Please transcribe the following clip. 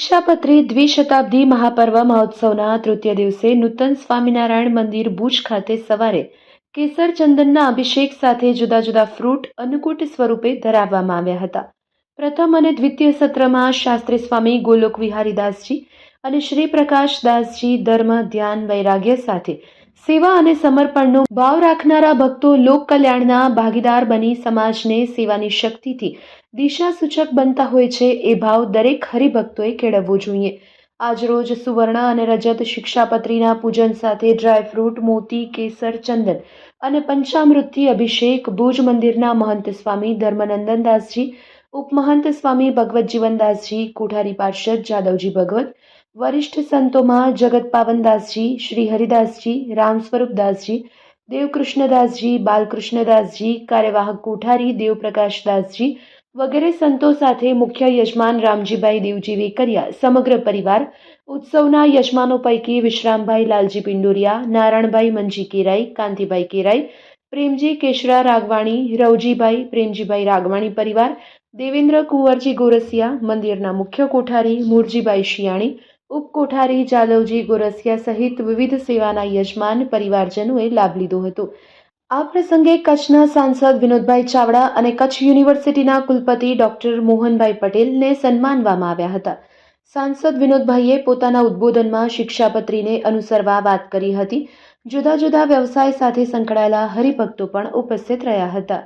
શિક્ષાપત્રી દ્વિશતાબ્દી મહાપર્વ મહોત્સવના તૃતીય દિવસે નૂતન સ્વામિનારાયણ મંદિર ભુજ ખાતે સવારે કેસર ચંદનના અભિષેક સાથે જુદા જુદા ફ્રૂટ અન્નકૂટ સ્વરૂપે ધરાવવામાં આવ્યા હતા. પ્રથમ અને દ્વિતીય સત્રમાં શાસ્ત્રી સ્વામી ગોલોક વિહારીદાસજી અને શ્રી પ્રકાશદાસજી ધર્મ ધ્યાન વૈરાગ્ય સાથે સેવા અને સમર્પણનો ભાવ રાખનારા ભક્તો લોક કલ્યાણના ભાગીદાર બની સમાજને સેવાની શક્તિથી દિશા સૂચક બનતા હોય છે એ ભાવ દરેક હરિભક્તોએ કેળવવો જોઈએ. આજરોજ સુવર્ણ અને રજત શિક્ષાપત્રીના પૂજન સાથે ડ્રાયફ્રૂટ, મોતી, કેસર, ચંદન અને પંચામૃતથી અભિષેક ભુજ મંદિરના મહંત સ્વામી ધર્મનંદનદાસજી, ઉપમહંત સ્વામી ભગવતજીવનદાસજી, કોઠારી પાર્ષદ જાદવજી ભગવત, વરિષ્ઠ સંતોમાં જગત પાવનદાસજી, શ્રી હરિદાસજી, રામસ્વરૂપદાસજી, દેવકૃષ્ણદાસજી, બાલકૃષ્ણદાસજી, કાર્યવાહક કોઠારી દેવપ્રકાશદાસજી વગેરે સંતો સાથે મુખ્ય યજમાન રામજીભાઈ દેવજી વેકરિયા સમગ્ર પરિવાર, ઉત્સવના યજમાનો પૈકી વિશ્રામભાઈ લાલજી પિંડોરિયા, નારાયણભાઈ મંજી કેરાઈ, કાંતિભાઈ કેરાઈ, પ્રેમજી કેશરા રાગવાણી, રવજીભાઈ પ્રેમજીભાઈ રાગવાણી પરિવાર, દેવેન્દ્ર કુંવરજી ગોરસિયા, મંદિરના મુખ્ય કોઠારી મૂળજીભાઈ શિયાણી, ઉપકોઠારી જાદવજી ગોરસિયા સહિત વિવિધ સેવાના યજમાન પરિવારજનોએ લાભ લીધો હતો. આ પ્રસંગે કચ્છના સાંસદ વિનોદભાઈ ચાવડા અને કચ્છ યુનિવર્સિટીના કુલપતિ ડોક્ટર મોહનભાઈ પટેલને સન્માનવામાં આવ્યા હતા. સાંસદ વિનોદભાઈએ પોતાના ઉદ્બોધનમાં શિક્ષાપત્રીને અનુસરવા વાત કરી હતી. જુદા જુદા વ્યવસાય સાથે સંકળાયેલા હરિભક્તો પણ ઉપસ્થિત રહ્યા હતા.